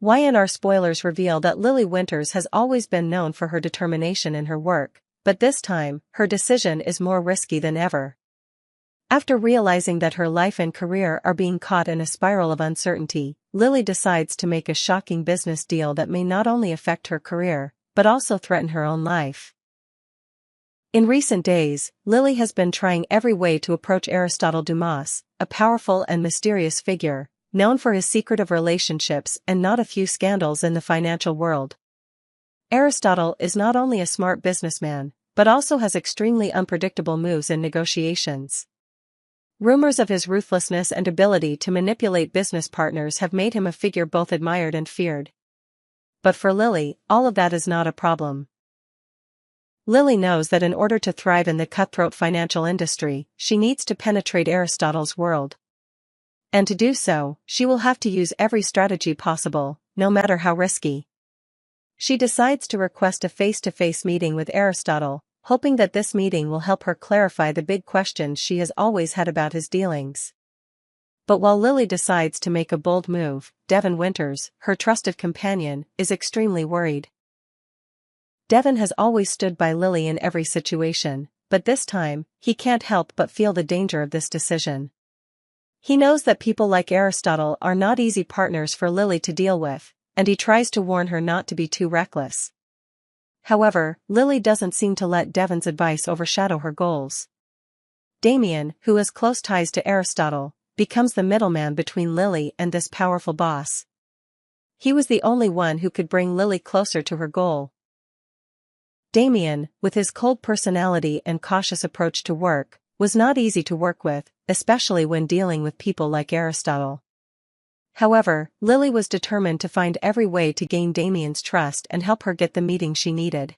Y&R Spoilers reveal that Lily Winters has always been known for her determination in her work, but this time, her decision is more risky than ever. After realizing that her life and career are being caught in a spiral of uncertainty, Lily decides to make a shocking business deal that may not only affect her career, but also threaten her own life. In recent days, Lily has been trying every way to approach Aristotle Dumas, a powerful and mysterious figure, known for his secretive relationships and not a few scandals in the financial world. Aristotle is not only a smart businessman, but also has extremely unpredictable moves in negotiations. Rumors of his ruthlessness and ability to manipulate business partners have made him a figure both admired and feared. But for Lily, all of that is not a problem. Lily knows that in order to thrive in the cutthroat financial industry, she needs to penetrate Aristotle's world. And to do so, she will have to use every strategy possible, no matter how risky. She decides to request a face-to-face meeting with Aristotle, hoping that this meeting will help her clarify the big questions she has always had about his dealings. But while Lily decides to make a bold move, Devon Winters, her trusted companion, is extremely worried. Devon has always stood by Lily in every situation, but this time, he can't help but feel the danger of this decision. He knows that people like Aristotle are not easy partners for Lily to deal with, and he tries to warn her not to be too reckless. However, Lily doesn't seem to let Devon's advice overshadow her goals. Damien, who has close ties to Aristotle, becomes the middleman between Lily and this powerful boss. He was the only one who could bring Lily closer to her goal. Damien, with his cold personality and cautious approach to work, was not easy to work with, especially when dealing with people like Aristotle. However, Lily was determined to find every way to gain Damien's trust and help her get the meeting she needed.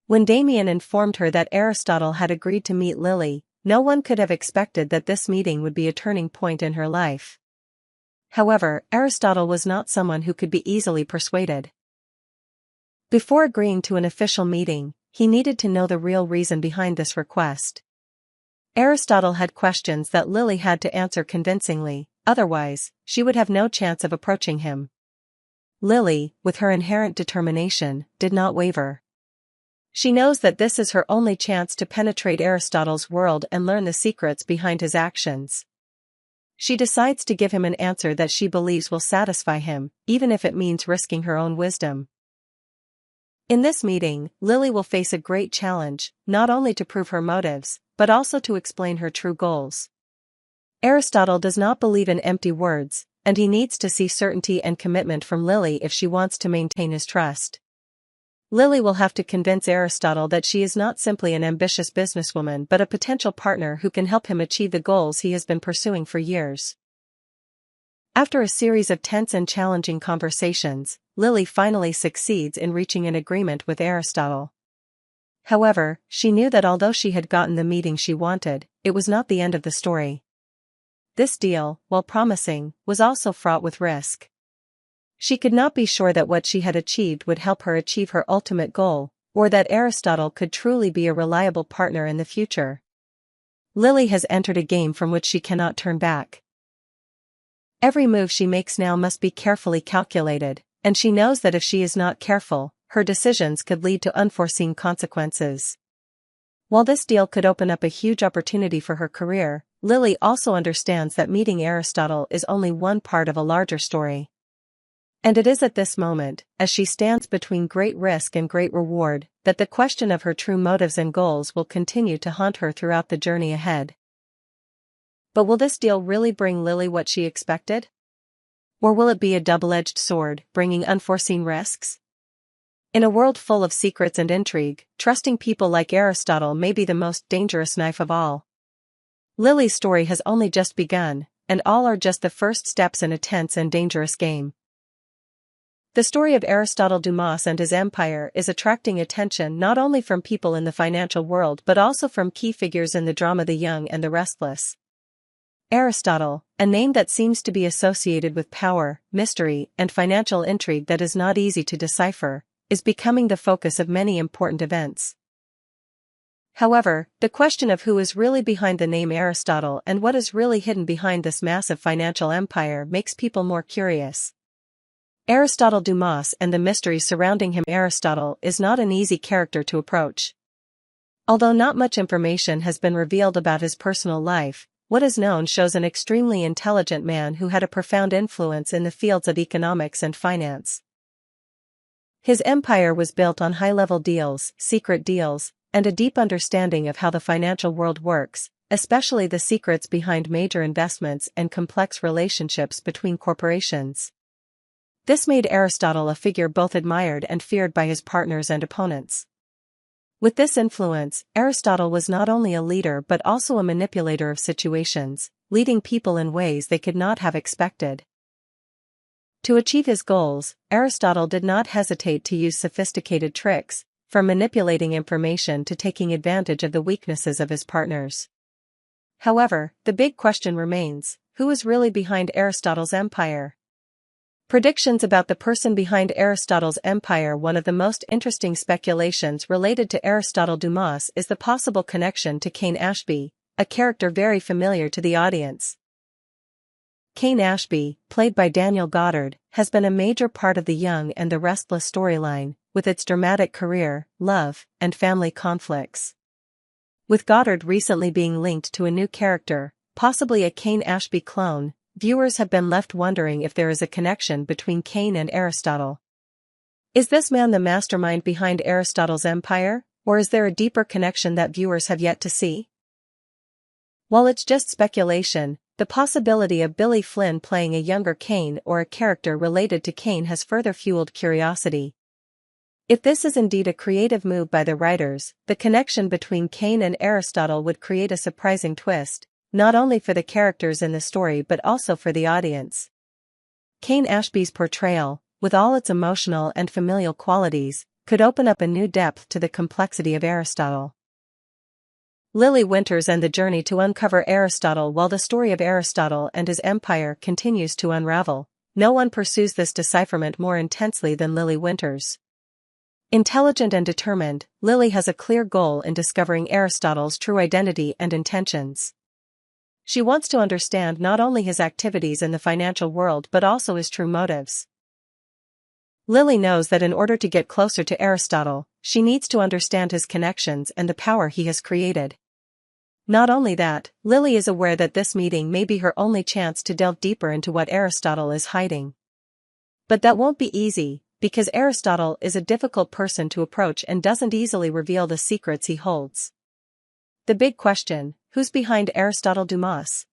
When Damien informed her that Aristotle had agreed to meet Lily, no one could have expected that this meeting would be a turning point in her life. However, Aristotle was not someone who could be easily persuaded. Before agreeing to an official meeting, he needed to know the real reason behind this request. Aristotle had questions that Lily had to answer convincingly, otherwise, she would have no chance of approaching him. Lily, with her inherent determination, did not waver. She knows that this is her only chance to penetrate Aristotle's world and learn the secrets behind his actions. She decides to give him an answer that she believes will satisfy him, even if it means risking her own wisdom. In this meeting, Lily will face a great challenge, not only to prove her motives, but also to explain her true goals. Aristotle does not believe in empty words, and he needs to see certainty and commitment from Lily if she wants to maintain his trust. Lily will have to convince Aristotle that she is not simply an ambitious businesswoman but a potential partner who can help him achieve the goals he has been pursuing for years. After a series of tense and challenging conversations, Lily finally succeeds in reaching an agreement with Aristotle. However, she knew that although she had gotten the meeting she wanted, it was not the end of the story. This deal, while promising, was also fraught with risk. She could not be sure that what she had achieved would help her achieve her ultimate goal, or that Aristotle could truly be a reliable partner in the future. Lily has entered a game from which she cannot turn back. Every move she makes now must be carefully calculated, and she knows that if she is not careful, her decisions could lead to unforeseen consequences. While this deal could open up a huge opportunity for her career, Lily also understands that meeting Aristotle is only one part of a larger story. And it is at this moment, as she stands between great risk and great reward, that the question of her true motives and goals will continue to haunt her throughout the journey ahead. But will this deal really bring Lily what she expected? Or will it be a double-edged sword, bringing unforeseen risks? In a world full of secrets and intrigue, trusting people like Aristotle may be the most dangerous knife of all. Lily's story has only just begun, and all are just the first steps in a tense and dangerous game. The story of Aristotle Dumas and his empire is attracting attention not only from people in the financial world but also from key figures in the drama The Young and the Restless. Aristotle, a name that seems to be associated with power, mystery, and financial intrigue that is not easy to decipher, is becoming the focus of many important events. However, the question of who is really behind the name Aristotle and what is really hidden behind this massive financial empire makes people more curious. Aristotle Dumas and the mystery surrounding him. Aristotle is not an easy character to approach. Although not much information has been revealed about his personal life, what is known shows an extremely intelligent man who had a profound influence in the fields of economics and finance. His empire was built on high-level deals, secret deals, and a deep understanding of how the financial world works, especially the secrets behind major investments and complex relationships between corporations. This made Aristotle a figure both admired and feared by his partners and opponents. With this influence, Aristotle was not only a leader but also a manipulator of situations, leading people in ways they could not have expected. To achieve his goals, Aristotle did not hesitate to use sophisticated tricks, from manipulating information to taking advantage of the weaknesses of his partners. However, the big question remains, who is really behind Aristotle's empire? Predictions about the person behind Aristotle's empire. One of the most interesting speculations related to Aristotle Dumas is the possible connection to Cain Ashby, a character very familiar to the audience. Cain Ashby, played by Daniel Goddard, has been a major part of the Young and the Restless storyline, with its dramatic career, love, and family conflicts. With Goddard recently being linked to a new character, possibly a Cain Ashby clone, viewers have been left wondering if there is a connection between Cain and Aristotle. Is this man the mastermind behind Aristotle's empire, or is there a deeper connection that viewers have yet to see? While it's just speculation, the possibility of Billy Flynn playing a younger Cain or a character related to Cain has further fueled curiosity. If this is indeed a creative move by the writers, the connection between Cain and Aristotle would create a surprising twist, not only for the characters in the story but also for the audience. Cain Ashby's portrayal, with all its emotional and familial qualities, could open up a new depth to the complexity of Aristotle. Lily Winters and the journey to uncover Aristotle. While the story of Aristotle and his empire continues to unravel, no one pursues this decipherment more intensely than Lily Winters. Intelligent and determined, Lily has a clear goal in discovering Aristotle's true identity and intentions. She wants to understand not only his activities in the financial world but also his true motives. Lily knows that in order to get closer to Aristotle, she needs to understand his connections and the power he has created. Not only that, Lily is aware that this meeting may be her only chance to delve deeper into what Aristotle is hiding. But that won't be easy, because Aristotle is a difficult person to approach and doesn't easily reveal the secrets he holds. The big question: who's behind Aristotle Dumas?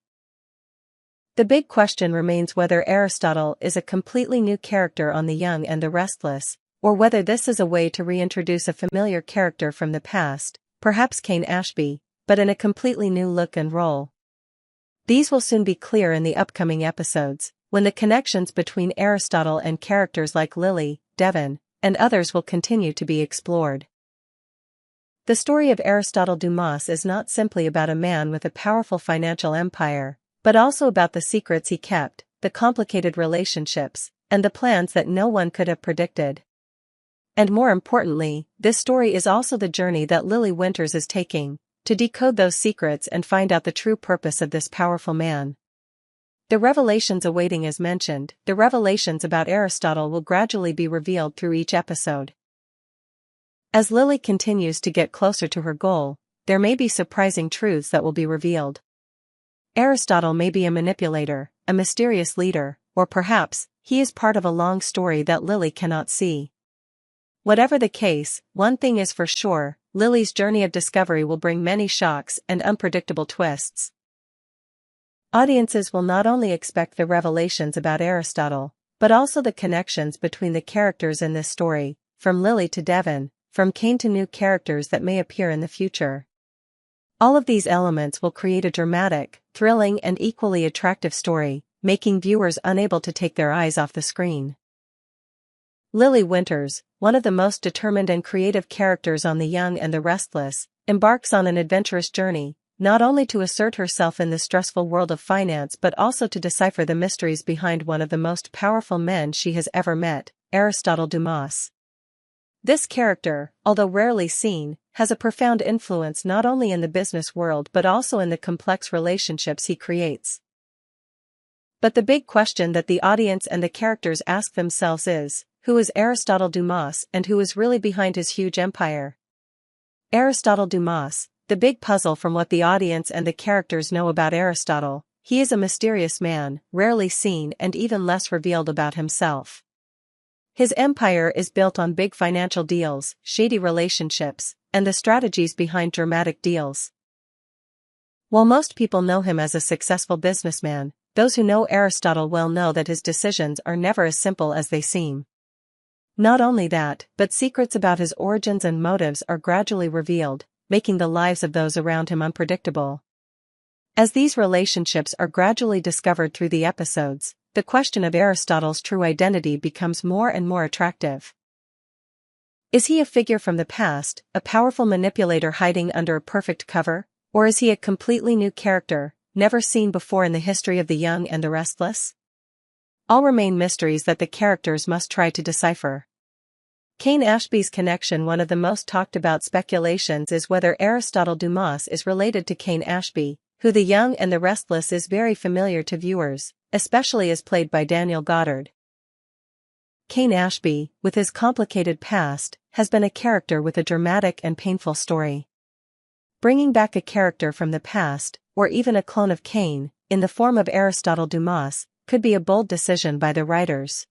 The big question remains whether Aristotle is a completely new character on The Young and the Restless, or whether this is a way to reintroduce a familiar character from the past, perhaps Cain Ashby, but in a completely new look and role. These will soon be clear in the upcoming episodes, when the connections between Aristotle and characters like Lily, Devon, and others will continue to be explored. The story of Aristotle Dumas is not simply about a man with a powerful financial empire, but also about the secrets he kept, the complicated relationships, and the plans that no one could have predicted. And more importantly, this story is also the journey that Lily Winters is taking, to decode those secrets and find out the true purpose of this powerful man. The revelations awaiting. As mentioned, the revelations about Aristotle will gradually be revealed through each episode. As Lily continues to get closer to her goal, there may be surprising truths that will be revealed. Aristotle may be a manipulator, a mysterious leader, or perhaps, he is part of a long story that Lily cannot see. Whatever the case, one thing is for sure: Lily's journey of discovery will bring many shocks and unpredictable twists. Audiences will not only expect the revelations about Aristotle, but also the connections between the characters in this story, from Lily to Devon, from Cain to new characters that may appear in the future. All of these elements will create a dramatic, thrilling and equally attractive story, making viewers unable to take their eyes off the screen. Lily Winters, one of the most determined and creative characters on The Young and the Restless, embarks on an adventurous journey, not only to assert herself in the stressful world of finance but also to decipher the mysteries behind one of the most powerful men she has ever met, Aristotle Dumas. This character, although rarely seen, has a profound influence not only in the business world but also in the complex relationships he creates. But the big question that the audience and the characters ask themselves is, who is Aristotle Dumas and who is really behind his huge empire? Aristotle Dumas, the big puzzle. From what the audience and the characters know about Aristotle, he is a mysterious man, rarely seen and even less revealed about himself. His empire is built on big financial deals, shady relationships, and the strategies behind dramatic deals. While most people know him as a successful businessman, those who know Aristotle well know that his decisions are never as simple as they seem. Not only that, but secrets about his origins and motives are gradually revealed, making the lives of those around him unpredictable. As these relationships are gradually discovered through the episodes, the question of Aristotle's true identity becomes more and more attractive. Is he a figure from the past, a powerful manipulator hiding under a perfect cover, or is he a completely new character, never seen before in the history of the young and the restless? All remain mysteries that the characters must try to decipher. Cain Ashby's connection. One of the most talked about speculations is whether Aristotle Dumas is related to Cain Ashby, who the young and the restless is very familiar to viewers, especially as played by Daniel Goddard. Cain Ashby, with his complicated past, has been a character with a dramatic and painful story. Bringing back a character from the past, or even a clone of Cain, in the form of Aristotle Dumas, could be a bold decision by the writers.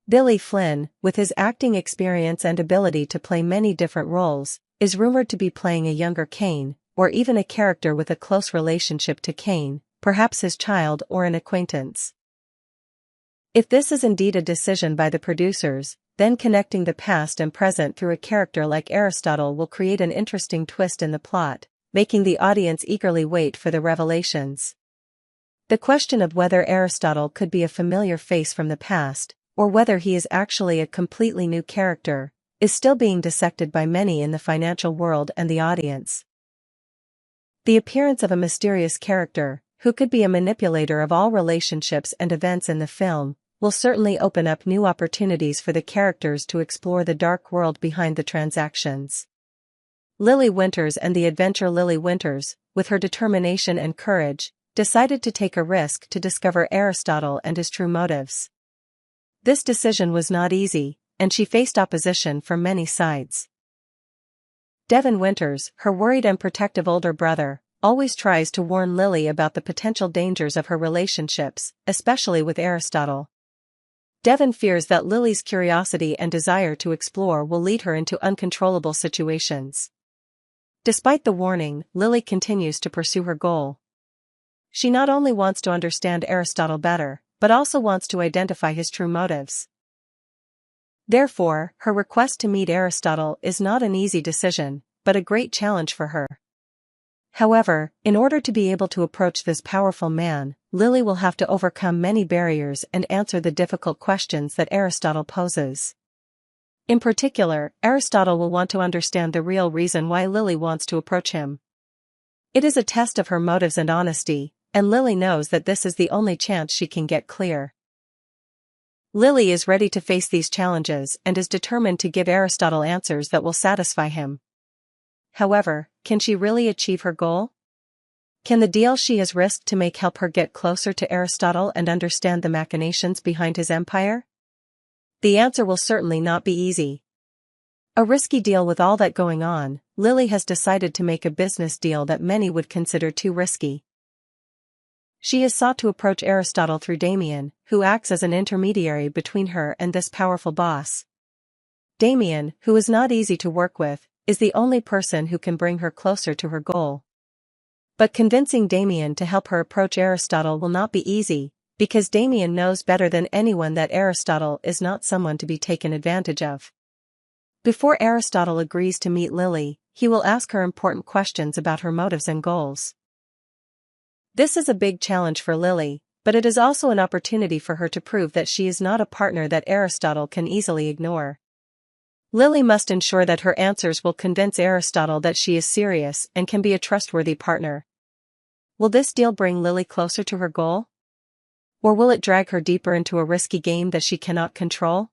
Billy Flynn, with his acting experience and ability to play many different roles, is rumored to be playing a younger Cain, or even a character with a close relationship to Cain, perhaps his child or an acquaintance. If this is indeed a decision by the producers, then connecting the past and present through a character like Aristotle will create an interesting twist in the plot, making the audience eagerly wait for the revelations. The question of whether Aristotle could be a familiar face from the past, or whether he is actually a completely new character, is still being dissected by many in the financial world and the audience. The appearance of a mysterious character, who could be a manipulator of all relationships and events in the film, will certainly open up new opportunities for the characters to explore the dark world behind the transactions. Lily Winters and the adventure. Lily Winters, with her determination and courage, decided to take a risk to discover Aristotle and his true motives. This decision was not easy, and she faced opposition from many sides. Devon Winters, her worried and protective older brother, always tries to warn Lily about the potential dangers of her relationships, especially with Aristotle. Devon fears that Lily's curiosity and desire to explore will lead her into uncontrollable situations. Despite the warning, Lily continues to pursue her goal. She not only wants to understand Aristotle better, but also wants to identify his true motives. Therefore, her request to meet Aristotle is not an easy decision, but a great challenge for her. However, in order to be able to approach this powerful man, Lily will have to overcome many barriers and answer the difficult questions that Aristotle poses. In particular, Aristotle will want to understand the real reason why Lily wants to approach him. It is a test of her motives and honesty, and Lily knows that this is the only chance she can get clear. Lily is ready to face these challenges and is determined to give Aristotle answers that will satisfy him. However, can she really achieve her goal? Can the deal she has risked to make help her get closer to Aristotle and understand the machinations behind his empire? The answer will certainly not be easy. A risky deal. With all that going on, Lily has decided to make a business deal that many would consider too risky. She has sought to approach Aristotle through Damien, who acts as an intermediary between her and this powerful boss. Damien, who is not easy to work with, is the only person who can bring her closer to her goal. But convincing Damien to help her approach Aristotle will not be easy, because Damien knows better than anyone that Aristotle is not someone to be taken advantage of. Before Aristotle agrees to meet Lily, he will ask her important questions about her motives and goals. This is a big challenge for Lily, but it is also an opportunity for her to prove that she is not a partner that Aristotle can easily ignore. Lily must ensure that her answers will convince Aristotle that she is serious and can be a trustworthy partner. Will this deal bring Lily closer to her goal? Or will it drag her deeper into a risky game that she cannot control?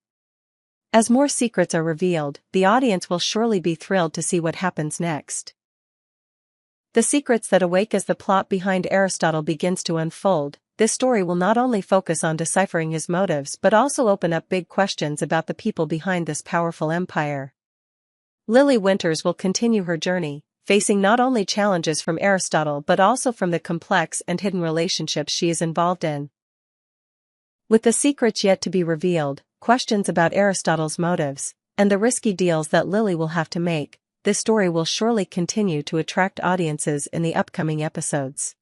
As more secrets are revealed, the audience will surely be thrilled to see what happens next. The secrets that awake as the plot behind Aristotle begins to unfold, this story will not only focus on deciphering his motives but also open up big questions about the people behind this powerful empire. Lily Winters will continue her journey, facing not only challenges from Aristotle but also from the complex and hidden relationships she is involved in. With the secrets yet to be revealed, questions about Aristotle's motives, and the risky deals that Lily will have to make, this story will surely continue to attract audiences in the upcoming episodes.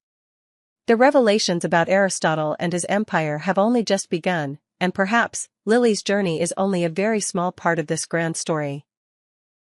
The revelations about Aristotle and his empire have only just begun, and perhaps, Lily's journey is only a very small part of this grand story.